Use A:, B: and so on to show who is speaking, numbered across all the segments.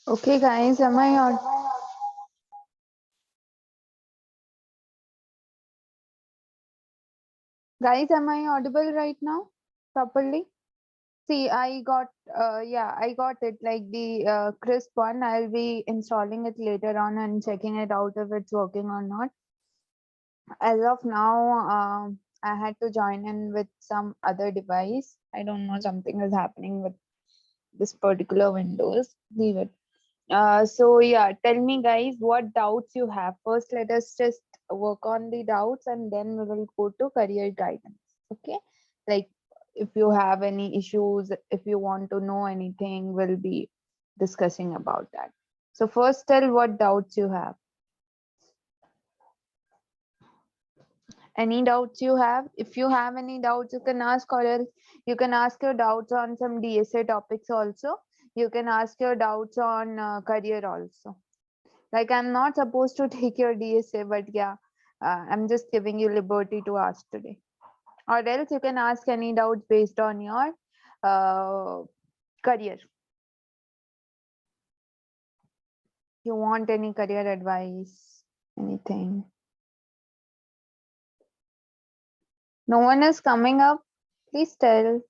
A: Okay, guys, am I audible right now properly? See, I got it like the crisp one. I'll be installing it later on and checking it out if it's working or not. As of now, I had to join in with some other device. I don't know, something is happening with this particular Windows. Leave it. So yeah, tell me guys what doubts you have. First, let us just work on the doubts and then we will go to career guidance. Okay. Like if you have any issues, if you want to know anything, we'll be discussing about that. So first tell what doubts you have. Any doubts you have? If you have any doubts, you can ask, or else you can ask your doubts on some DSA topics also. You can ask your doubts on career also. Like I'm not supposed to take your DSA, but yeah, I'm just giving you liberty to ask today. Or else you can ask any doubts based on your uh, career. You want any career advice, anything? No one is coming up. Please tell.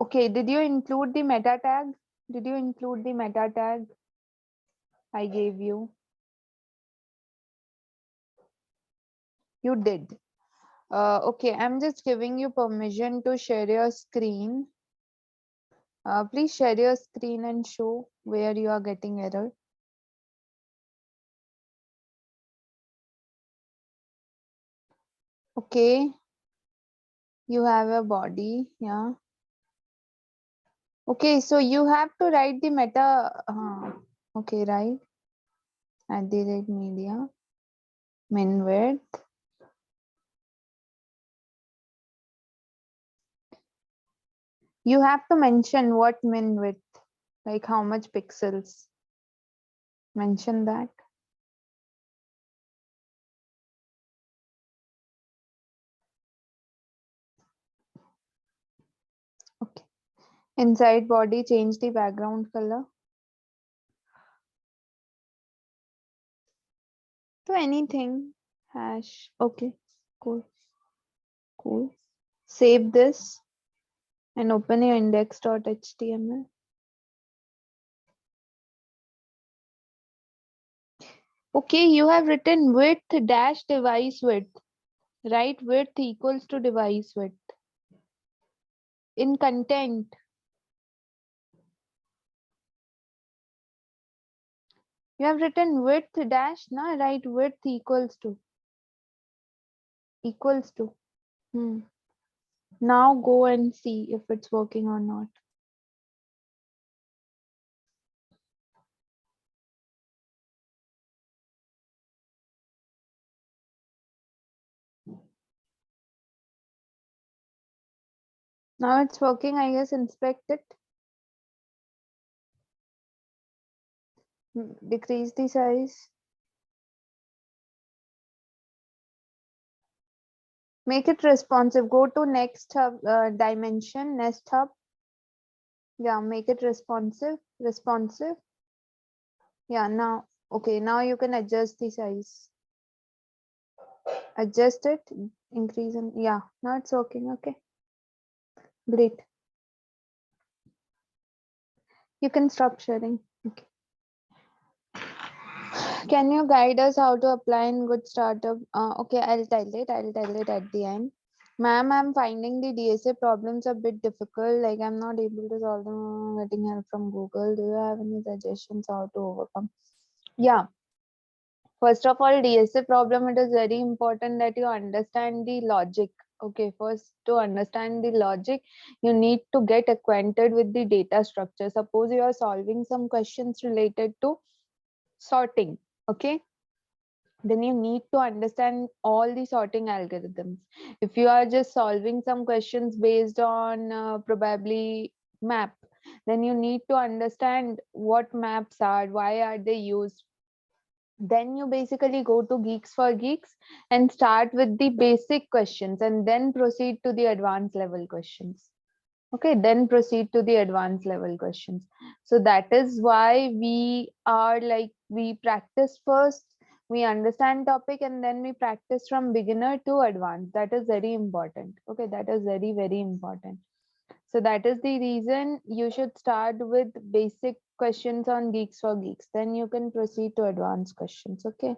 A: Okay, did you include the meta tag? Did you include the meta tag I gave you? You did. Okay, I'm just giving you permission to share your screen. Please share your screen and show where you are getting error. Okay, you have a body, yeah. Okay, so you have to write the meta. Okay, right. @media min width. You have to mention what min width, like how much pixels. Mention that. Okay. Inside body, change the background color to anything. Hash. Okay. Cool. Cool. Save this and open your index.html. Okay, you have written width dash device width, right? Width equals to device width. In content, you have written width dash, na, right? Width equals to. Equals to. Now go and see if it's working or not. Now it's working, I guess. Inspect it. Decrease the size. Make it responsive. Go to next hub, dimension, next hub. Yeah, make it responsive. Responsive. Yeah, now, okay, now you can adjust the size. Adjust it, increase and yeah, now it's working. Okay, great. You can stop sharing. Okay. Can you guide us how to apply in good startup? Okay, I'll tell it at the end. Ma'am, I'm finding the DSA problems a bit difficult. Like I'm not able to solve them, getting help from Google. Do you have any suggestions how to overcome? Yeah. First of all, DSA problem, it is very important that you understand the logic. Okay, first to understand the logic, you need to get acquainted with the data structure. Suppose you are solving some questions related to sorting. Okay, then you need to understand all the sorting algorithms. If you are just solving some questions based on probably map, then you need to understand what maps are, why are they used. Then you basically go to Geeks for Geeks and start with the basic questions and then proceed to the advanced level questions. Okay, then proceed to the advanced level questions. So that is why we are like, we practice first, we understand topic, and then we practice from beginner to advanced. That is very important. Okay, that is very, very important. So that is the reason you should start with basic questions on Geeks for Geeks. Then you can proceed to advanced questions. Okay.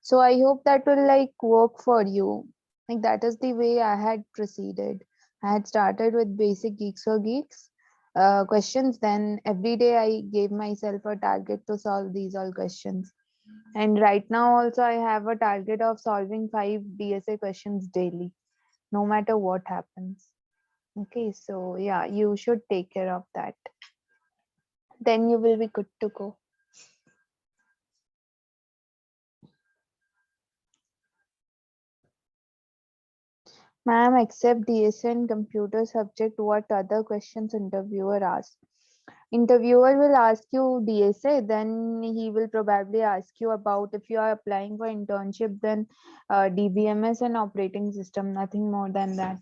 A: So I hope that will like work for you. Like that is the way I had proceeded. I had started with basic Geeks for Geeks questions. Then every day I gave myself a target to solve these all questions. And right now also I have a target of solving 5 DSA questions daily, no matter what happens. Okay, so yeah, you should take care of that. Then you will be good to go. Ma'am, except DSA and computer subject, what other questions interviewer asks? Interviewer will ask you DSA, then he will probably ask you about if you are applying for internship, then DBMS and operating system, nothing more than that.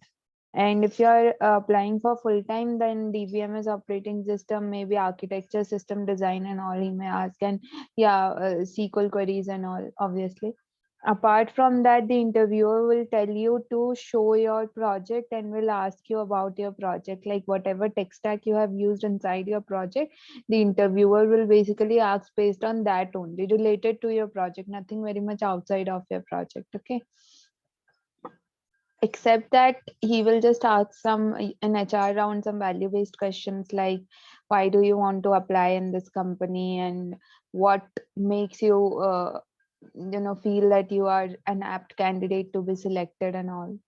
A: And if you are applying for full time, then DBMS operating system, maybe architecture, system design, and all he may ask, and yeah, SQL queries and all, obviously. Apart from that, the interviewer will tell you to show your project and will ask you about your project, like whatever tech stack you have used inside your project. The interviewer will basically ask based on that only, related to your project, nothing very much outside of your project. Okay, except that he will just ask some in HR round some value based questions like why do you want to apply in this company, and what makes you feel that you are an apt candidate to be selected and all.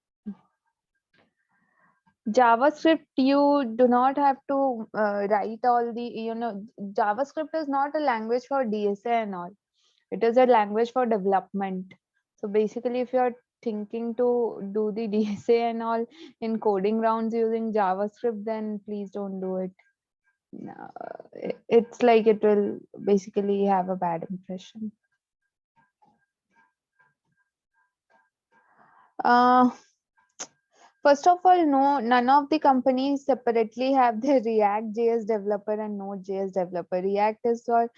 A: JavaScript, you do not have to write all the, JavaScript is not a language for DSA and all. It is a language for development. So basically, if you're thinking to do the DSA and all in coding rounds using JavaScript, then please don't do it. It's like it will basically have a bad impression. Uh, First of all, no, none of the companies separately have the React JS developer and Node JS developer. React is for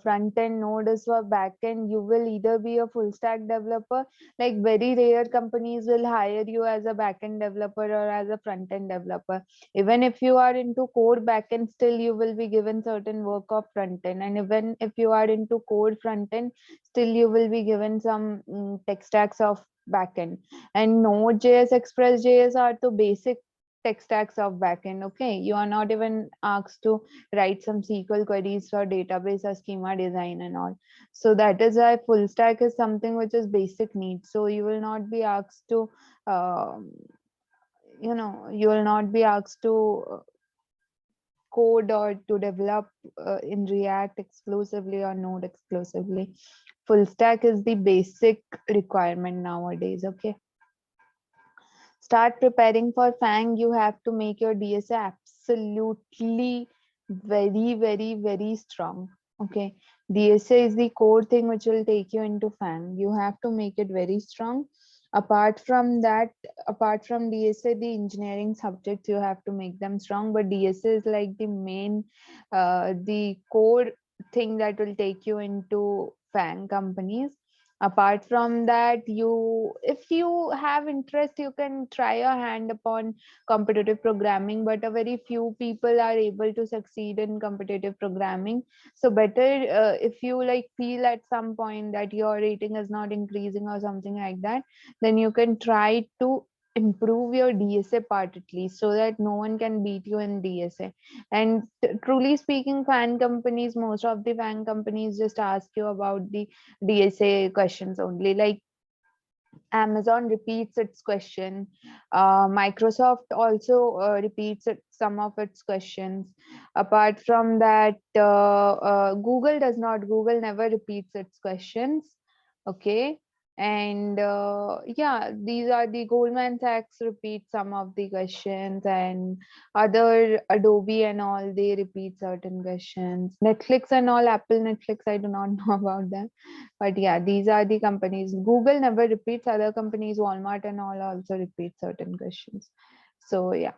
A: front end, Node is for back end. You will either be a full stack developer, like very rare companies will hire you as a back end developer or as a front end developer. Even if you are into code back end, still you will be given certain work of front end. And even if you are into code front end, still you will be given some tech stacks of backend. And Node.js, Express.js are the basic tech stacks of backend. Okay, you are not even asked to write some SQL queries for database or schema design and all. So that is why full stack is something which is basic need. So you will not be asked to, you will not be asked to code or to develop in React exclusively or Node exclusively. Full stack is the basic requirement nowadays. Okay. Start preparing for FANG. You have to make your DSA absolutely very, very, very strong. Okay. DSA is the core thing which will take you into FANG. You have to make it very strong. Apart from that, apart from DSA, the engineering subjects, you have to make them strong. But DSA is like the main, the core thing that will take you into FANG companies. Apart from that, you, if you have interest, you can try your hand upon competitive programming, but a very few people are able to succeed in competitive programming. So better if you like feel at some point that your rating is not increasing or something like that, then you can try to improve your DSA part at least, so that no one can beat you in DSA. And truly speaking, fan companies, most of the fan companies just ask you about the DSA questions only. Like Amazon repeats its question. Microsoft also repeats some of its questions. Apart from that, Google does not. Google never repeats its questions. Okay. And yeah, these are the Goldman Sachs repeat some of the questions, and other Adobe and all, they repeat certain questions. Netflix and all, Apple, Netflix, I do not know about them, but yeah, these are the companies. Google never repeats, other companies, Walmart and all also repeat certain questions. So yeah.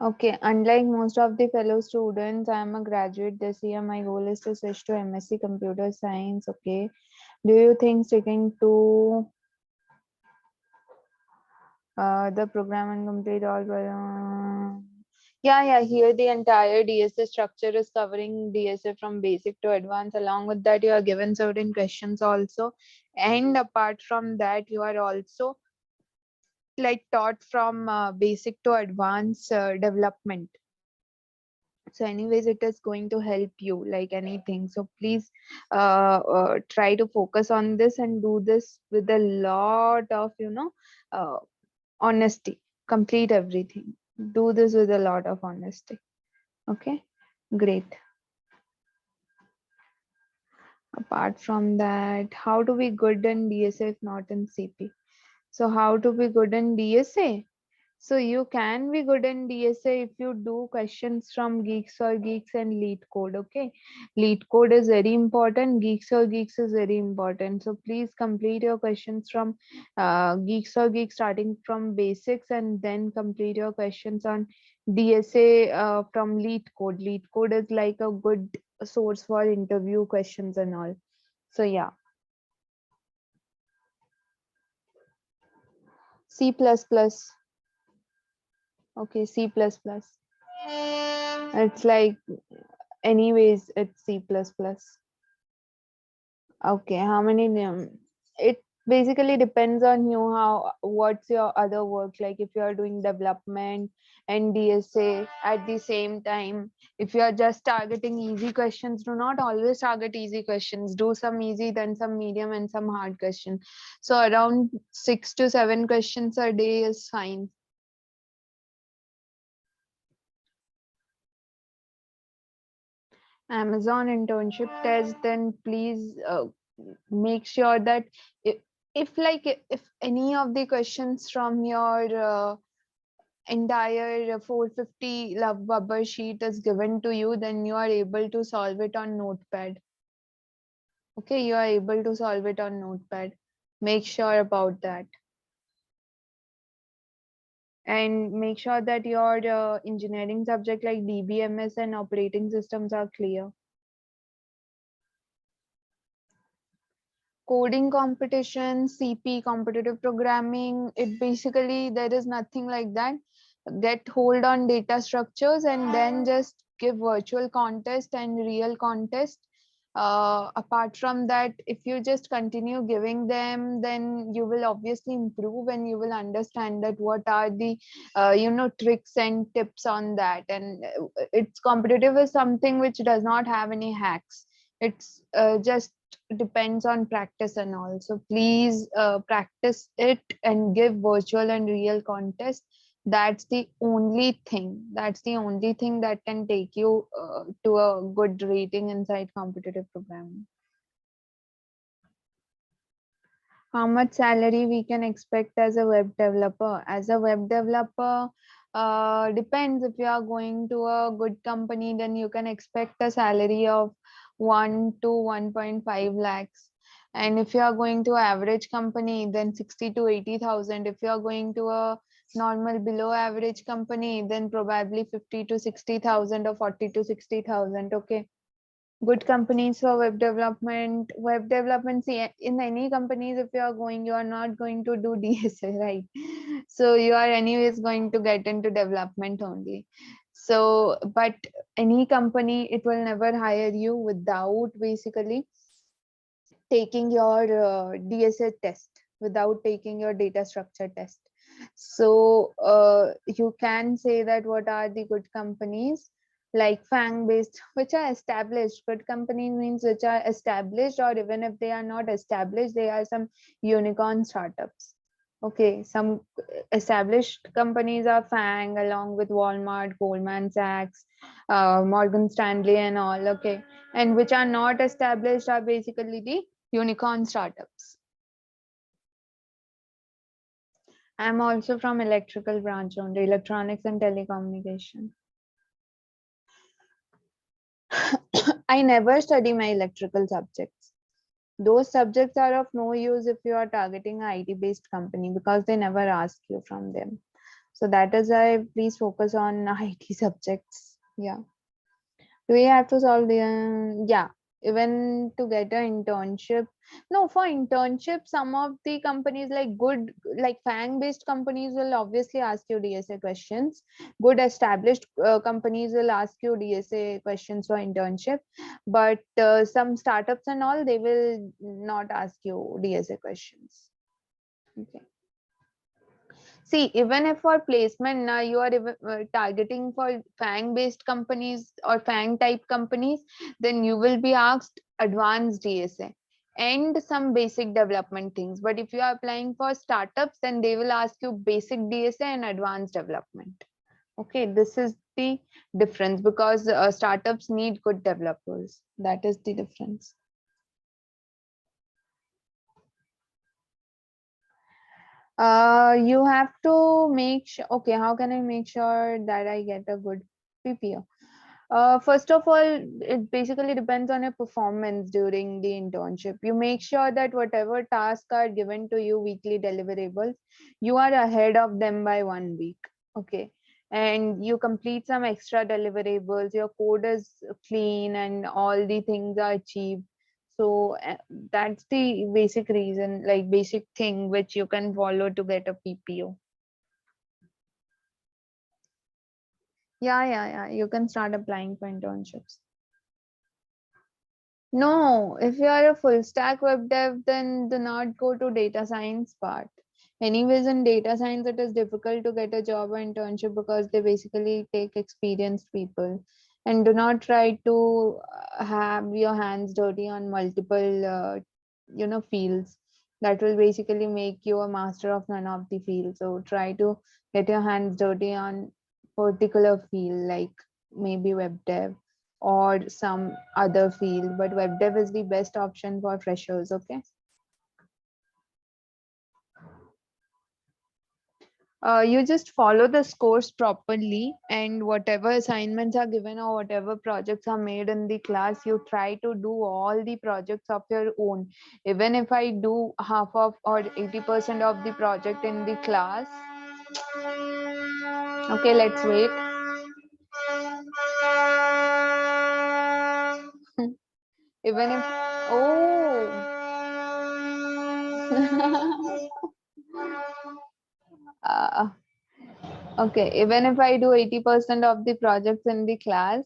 A: Okay, unlike most of the fellow students, I am a graduate this year. My goal is to switch to MSc Computer Science. Okay, do you think sticking to the program and complete all? Yeah. Here the entire DSA structure is covering DSA from basic to advanced. Along with that, you are given certain questions also, and apart from that, you are also like taught from basic to advanced development. So anyways, it is going to help you like anything. So please try to focus on this and do this with a lot of uh, honesty. Complete everything. Do this with a lot of honesty. Okay, great. Apart from that, how to be good in DSA if not in CP? So how to be good in DSA? So you can be good in DSA if you do questions from Geeks or Geeks and Lead Code. Okay, Lead Code is very important. Geeks or Geeks is very important. So please complete your questions from Geeks or Geeks starting from basics, and then complete your questions on DSA from Lead Code. Lead Code is like a good source for interview questions and all. So yeah, C++. Okay, C++. It's like, anyways, it's C++. Okay, how many it basically depends on you how what's your other work, like if you are doing development and DSA at the same time. If you are just targeting easy questions, do not always target easy questions. Do some easy, then some medium and some hard question. So around 6 to 7 questions a day is fine. Amazon internship test, then please make sure that if, if any of the questions from your entire 450 love bubble sheet is given to you, then you are able to solve it on Notepad. Okay, you are able to solve it on Notepad. Make sure about that. And make sure that your engineering subject like DBMS and operating systems are clear. Coding competition, CP, competitive programming, it basically, there is nothing like that. Get hold on data structures and then just give virtual contest and real contest. Apart from that, if you just continue giving them, then you will obviously improve and you will understand that what are the tricks and tips on that. And it's competitive is something which does not have any hacks. It's just depends on practice and all. So please practice it and give virtual and real contest. That's the only thing. That's the only thing that can take you to a good rating inside competitive programming. How much salary we can expect as a web developer? As a web developer, depends. If you are going to a good company, then you can expect a salary of 1 to 1.5 lakhs. And if you are going to average company, then 60 to 80,000. If you are going to a normal below average company, then probably 50 to 60,000 or 40 to 60,000. Okay, good companies for web development. See, in any companies, if you are going, you are not going to do DSA, right? So you are anyways going to get into development only. So but any company, it will never hire you without basically taking your DSA test, without taking your data structure test. So you can say that what are the good companies like Fang based, which are established. Good companies means which are established, or even if they are not established, they are some unicorn startups. Okay, some established companies are Fang along with Walmart, Goldman Sachs, Morgan Stanley, and all. Okay, and which are not established are basically the unicorn startups. I'm also from electrical branch only, electronics and telecommunication. I never study my electrical subjects. Those subjects are of no use if you are targeting an IT based company, because they never ask you from them. So that is why please focus on IT subjects. Yeah. Do we have to solve the yeah, even to get an internship? No, for internship, some of the companies like good, like FANG based companies will obviously ask you DSA questions. Good established companies will ask you DSA questions for internship, but some startups and all, they will not ask you DSA questions. Okay. See, even if for placement now you are targeting for FANG based companies or FANG type companies, then you will be asked advanced DSA and some basic development things. But if you are applying for startups, then they will ask you basic DSA and advanced development. Okay, this is the difference because startups need good developers. That is the difference. You have to make sure. Okay, how can I make sure that I get a good PPO? First of all, it basically depends on your performance during the internship. You make sure that whatever tasks are given to you, weekly deliverables, you are ahead of them by 1 week. Okay. And you complete some extra deliverables, your code is clean and all the things are achieved. So that's the basic reason, like basic thing which you can follow to get a PPO. Yeah. You can start applying for internships. No, if you are a full stack web dev, then do not go to data science part. Anyways, in data science, it is difficult to get a job or internship because they basically take experienced people. And do not try to have your hands dirty on multiple, fields. That will basically make you a master of none of the fields. So try to get your hands dirty on particular field, like maybe web dev or some other field, but web dev is the best option for freshers. Okay. You just follow the scores properly, and whatever assignments are given or whatever projects are made in the class, you try to do all the projects of your own. Even if I do half of or 80% of the project in the class. Okay, let's wait. Even if, oh. uh, Okay, even if I do 80% of the projects in the class,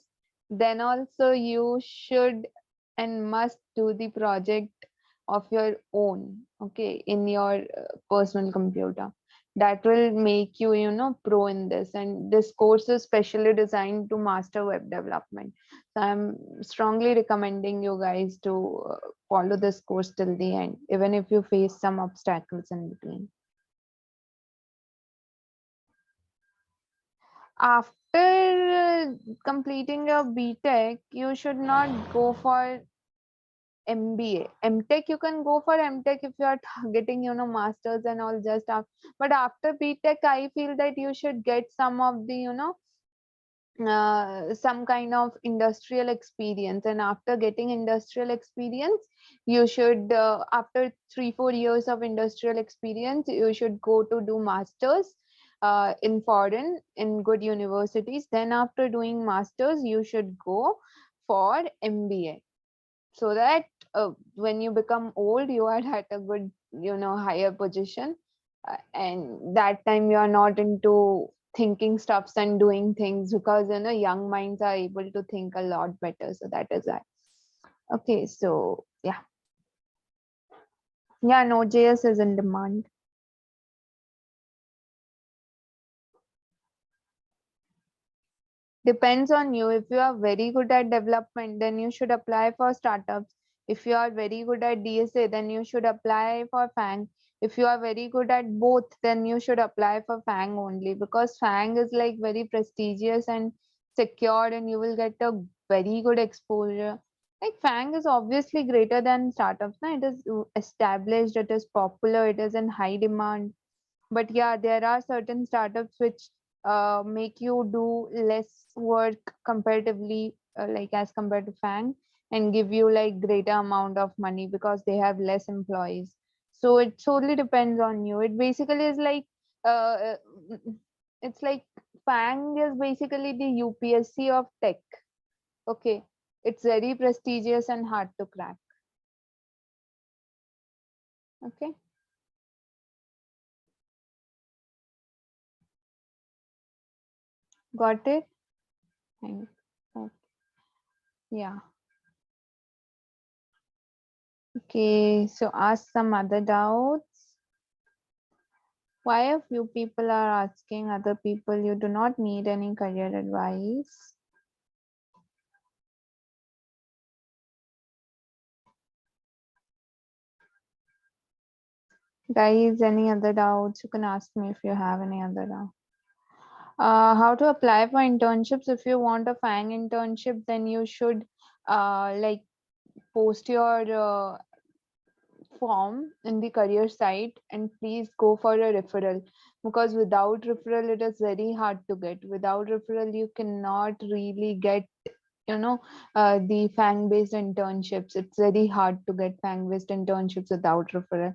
A: then also you should and must do the project of your own, okay, in your personal computer. That will make you, pro in this. And this course is specially designed to master web development. So I'm strongly recommending you guys to follow this course till the end, even if you face some obstacles in between. After completing your BTech, you should not go for MBA. MTech, you can go for MTech if you are targeting, masters and all just after. But after BTech, I feel that you should get some of the, some kind of industrial experience. And after getting industrial experience, you should, after 3-4 years of industrial experience, you should go to do masters in foreign in good universities. Then after doing masters, you should go for MBA, so that when you become old, you are at a good, higher position, and that time you are not into thinking stuffs and doing things, because young minds are able to think a lot better. So that is why. Okay, so yeah, Node.js is in demand. Depends on you. If you are very good at development, then you should apply for startups. If you are very good at DSA, then you should apply for FANG. If you are very good at both, then you should apply for FANG only, because FANG is like very prestigious and secured, and you will get a very good exposure. Like FANG is obviously greater than startups. Na? It is established, it is popular, it is in high demand. But yeah, there are certain startups which make you do less work comparatively, like as compared to FANG, and give you like greater amount of money because they have less employees. So it totally depends on you. It basically is like uh, It's like FANG is basically the UPSC of tech. Okay. It's very prestigious and hard to crack. Okay. Got it? Thank- okay. Yeah. Okay. So ask some other doubts. Why a few people are asking other people you do not need any career advice? Guys, any other doubts? You can ask me if you have any other doubt. How to apply for internships? If you want a FANG internship, then you should like post your form in the career site and please go for a referral, because without referral it is very hard to get. Without referral you cannot really get, you know, the FANG based internships. It's very hard to get FANG based internships without referral.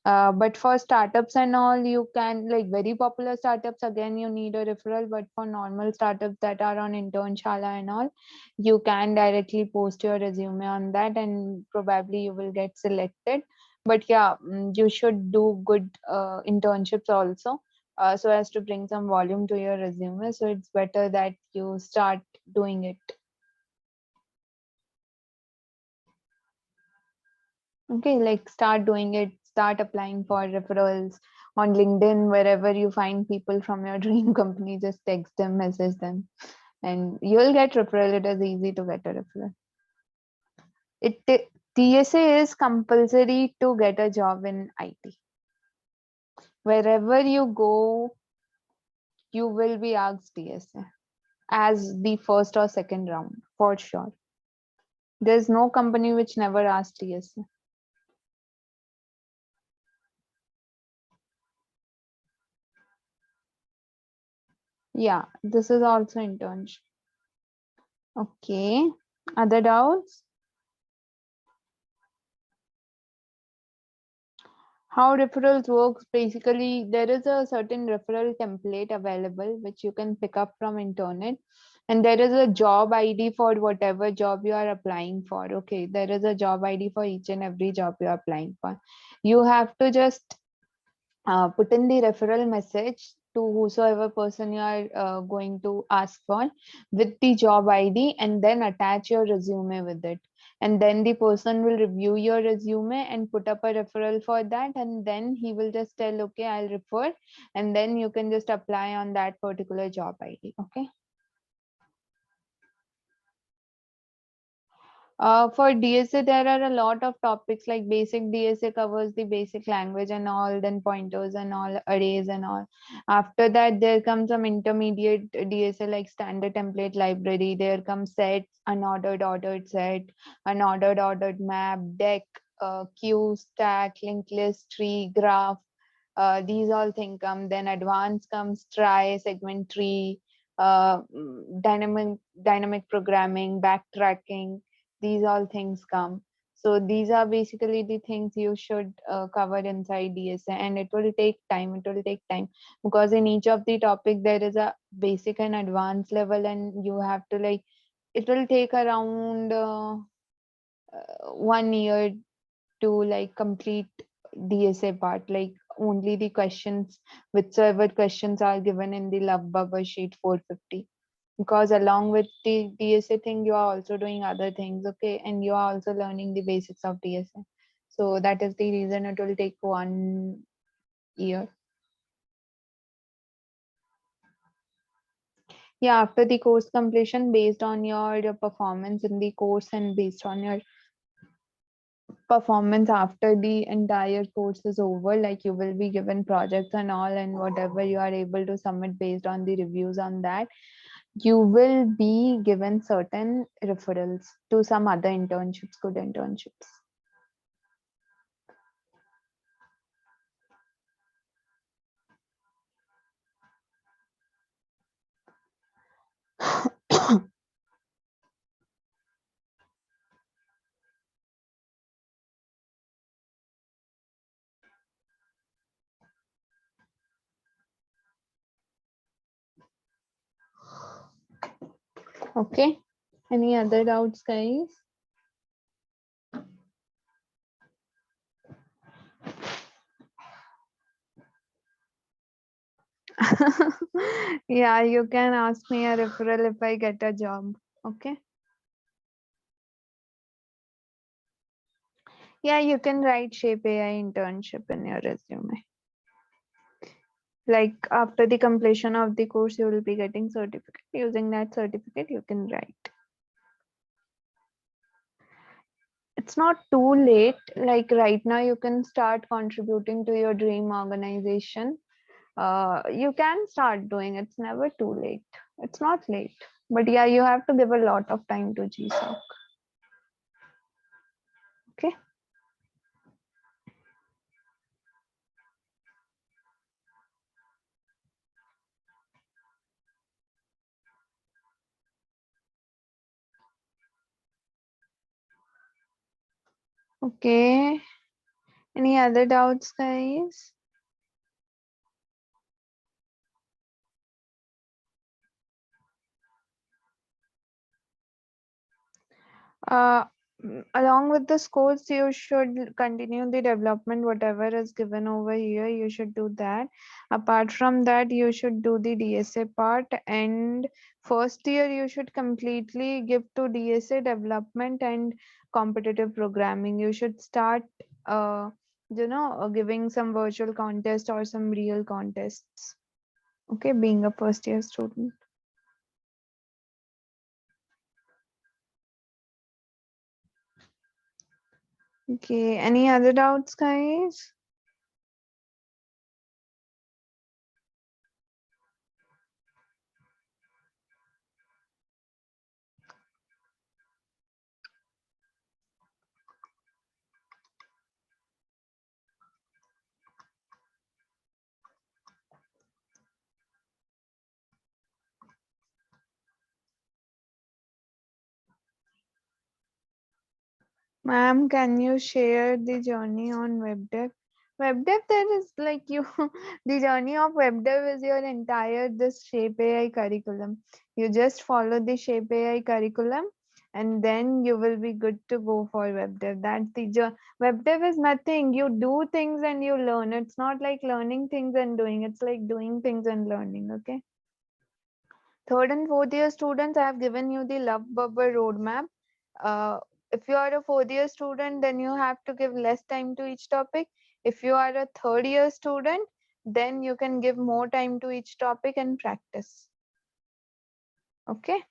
A: But for startups and all, you can, like very popular startups, again you need a referral. But for normal startups that are on internshala and all, you can directly post your resume on that and probably you will get selected. But yeah, you should do good internships also, so as to bring some volume to your resume. So it's better that you start doing it. Okay, like start doing it, start applying for referrals on LinkedIn, wherever you find people from your dream company, just text them, message them, and you'll get referral. It is easy to get a referral. TSA is compulsory to get a job in IT. Wherever you go, you will be asked TSA as the first or second round for sure. There's no company which never asks TSA. Yeah, this is also internship. Okay. Other doubts? How referrals works, basically there is a certain referral template available which you can pick up from internet, and there is a job ID for whatever job you are applying for. Okay, there is a job ID for each and every job you are applying for. You have to just put in the referral message to whosoever person you are going to ask for with the job ID, and then attach your resume with it. And then the person will review your resume and put up a referral for that. And then he will just tell, okay, I'll refer. And then you can just apply on that particular job ID. Okay. For DSA, there are a lot of topics, like basic DSA covers the basic language and all, then pointers and all, arrays and all. After that, there comes some intermediate DSA like standard template library. There comes sets, unordered, ordered set, unordered, ordered map, deck, queue, stack, linked list, tree, graph. These all things come. Then advanced comes try, segment tree, dynamic programming, backtracking. These all things come. So these are basically the things you should cover inside DSA, and it will take time. It will take time, because in each of the topic there is a basic and advanced level, and you have to like, it will take around 1 year to like complete DSA part, like only the questions, whichever questions are given in the Love Bubble sheet 450. Because along with the DSA thing, you are also doing other things, okay, and you are also learning the basics of DSA. So that is the reason it will take 1 year. Yeah, after the course completion, based on your performance in the course and based on your performance after the entire course is over, like you will be given projects and all, and whatever you are able to submit based on the reviews on that, you will be given certain referrals to some other internships, good internships. Okay. Any other doubts, guys? Yeah, you can ask me a referral if I get a job. Okay. Yeah, you can write Shape AI internship in your resume. Like after the completion of the course, you will be getting certificate. Using that certificate, you can write. It's not too late. Like right now, you can start contributing to your dream organization. You can start doing. It's never too late. It's not late. But yeah, you have to give a lot of time to GSOC. Okay. Okay. Any other doubts, guys? Uh, Along with this course, you should continue the development, whatever is given over here, you should do that. Apart from that, you should do the DSA part, and first year you should completely give to DSA development and competitive programming. You should start, giving some virtual contest or some real contests. Okay, being a first year student. Okay, any other doubts, guys? Ma'am, can you share the journey on web dev? Web dev, there is like you, the journey of web dev is your entire this Shape AI curriculum. You just follow the Shape AI curriculum and then you will be good to go for web dev. That's the web dev is nothing. You do things and you learn. It's not like learning things and doing. It's like doing things and learning. Okay. Third and fourth year students, I have given you the Love Bubble roadmap. Uh, if you are a fourth year student, then you have to give less time to each topic. If you are a third year student, then you can give more time to each topic and practice. Okay.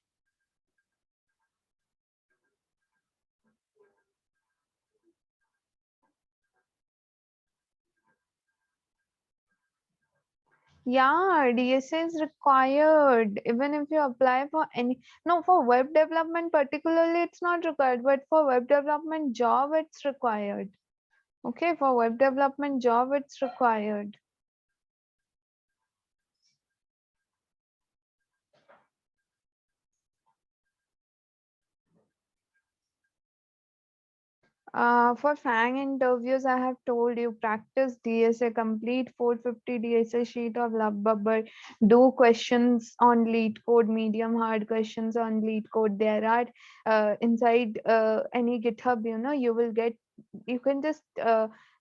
A: Yeah, DSA is required. Even if you apply for any, no, for web development particularly, it's not required, but for web development job, it's required. Okay, for web development job, it's required. For FANG interviews, I have told you practice DSA, complete 450 DSA sheet of Love Bubble, do questions on lead code, medium hard questions on lead code. There are inside any GitHub, you will get, you can just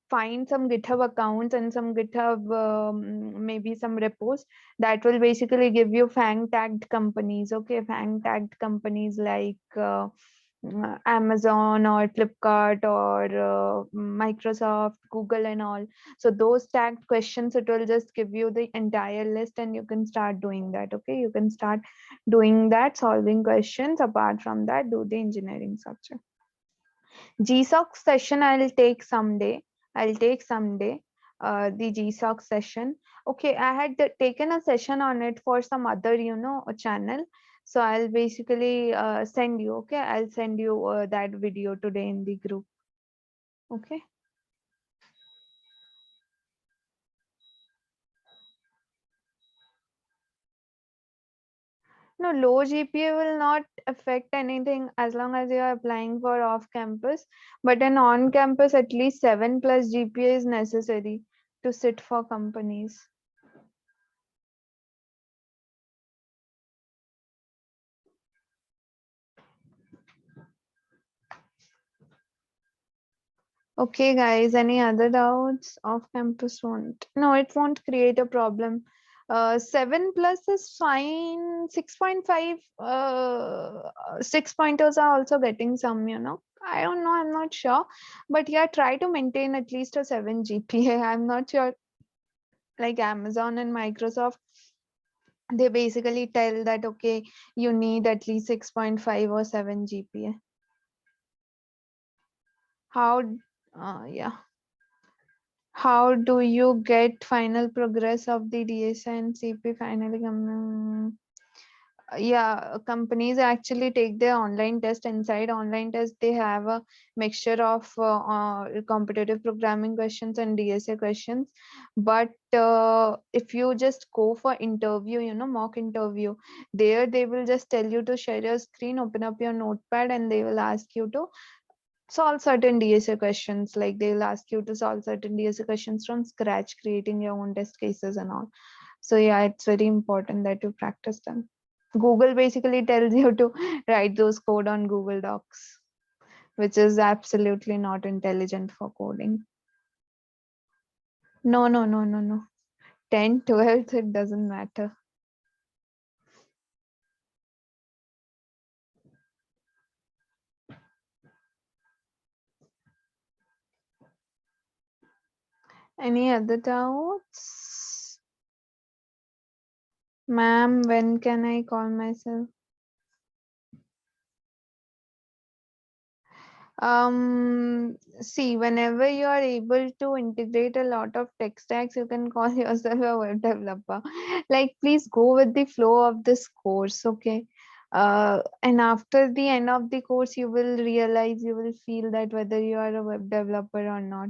A: find some GitHub accounts and some GitHub, maybe some repos that will basically give you FANG tagged companies. Okay, FANG tagged companies like Amazon or Flipkart or Microsoft, Google, and all. So those tagged questions, it will just give you the entire list, and you can start doing that. Okay, you can start doing that, solving questions. Apart from that, do the engineering subject. GSOC session, I'll take someday. I'll take someday. The GSOC session. Okay, I had taken a session on it for some other, a channel. So I'll basically send you. Okay, I'll send you that video today in the group. Okay. No, low GPA will not affect anything as long as you are applying for off campus. But an on campus, at least 7+ GPA is necessary to sit for companies. Okay, guys, any other doubts? Off campus won't. No, it won't create a problem. 7 plus is fine. 6.5, 6 pointers are also getting some, I don't know, I'm not sure. But yeah, try to maintain at least a 7 GPA. I'm not sure. Like Amazon and Microsoft, they basically tell that, okay, you need at least 6.5 or 7 GPA. How, yeah. How do you get final progress of the DSA and CP finally coming? Yeah, companies actually take their online test. Inside online test, they have a mixture of competitive programming questions and DSA questions. But if you just go for interview, mock interview, there they will just tell you to share your screen, open up your notepad, and they will ask you to solve certain DSA questions. Like they'll ask you to solve certain DSA questions from scratch, creating your own test cases and all. So yeah, it's very important that you practice them. Google basically tells you to write those code on Google Docs, which is absolutely not intelligent for coding. No, no, no, no, no. 10, 12th, it doesn't matter. Any other doubts? Ma'am, when can I call myself? See, whenever you are able to integrate a lot of tech stacks, you can call yourself a web developer. Like, please go with the flow of this course, okay? And after the end of the course, you will realize, you will feel that whether you are a web developer or not.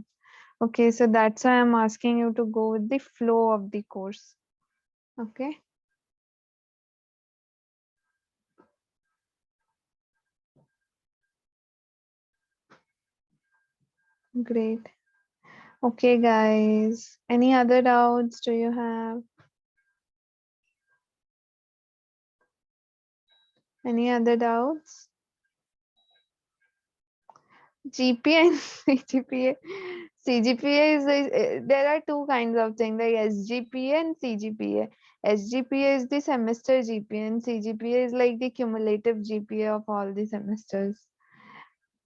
A: Okay, so that's why I'm asking you to go with the flow of the course. Okay, great. Okay, guys. Any other doubts do you have? Any other doubts? GPA and CGPA. CGPA is there are two kinds of things like SGPA and CGPA. SGPA is the semester GPA and CGPA is like the cumulative GPA of all the semesters.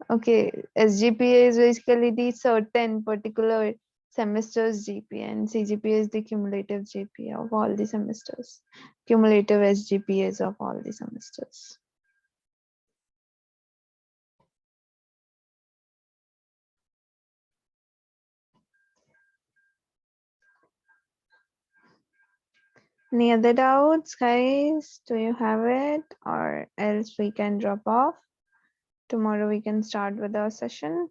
A: Okay, SGPA is basically the certain particular semester's GPA and CGPA is the cumulative GPA of all the semesters. Cumulative SGPAs of all the semesters. Any other doubts, guys? Do you have it? Or else we can drop off. Tomorrow we can start with our session.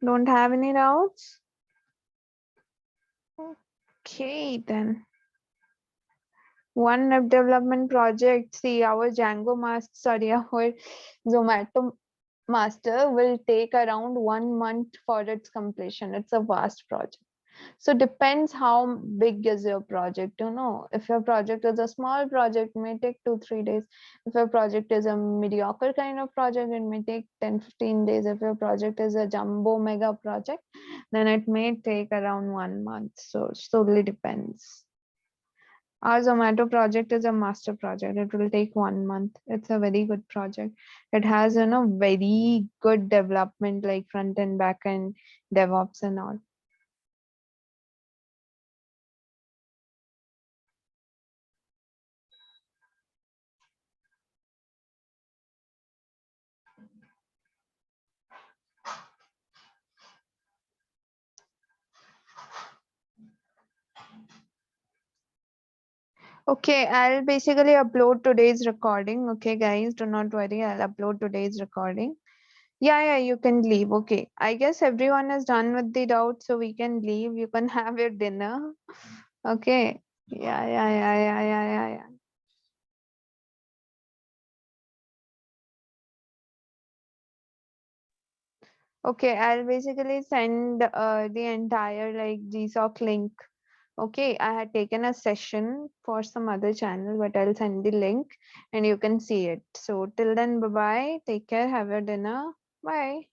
A: Don't have any doubts? Okay, then. One web development project. See, our Django master, sorry, our Zomato master will take around 1 month for its completion. It's a vast project. So depends how big is your project. If your project is a small project, it may take 2-3 days. If your project is a mediocre kind of project, it may take 10-15 days. If your project is a jumbo mega project, then it may take around 1 month. So it solely depends. Our Zomato project is a master project. It will take 1 month. It's a very good project. It has very good development like front end, back end, DevOps and all. Okay, I'll basically upload today's recording. Okay, guys, do not worry. I'll upload today's recording. Yeah, you can leave. Okay, I guess everyone is done with the doubt, so we can leave. You can have your dinner. Okay. Yeah. Okay, I'll basically send the entire like GSOC link Okay, I had taken a session for some other channel, but I'll send the link and you can see it. So till then, bye bye. Take care. Have your dinner. Bye.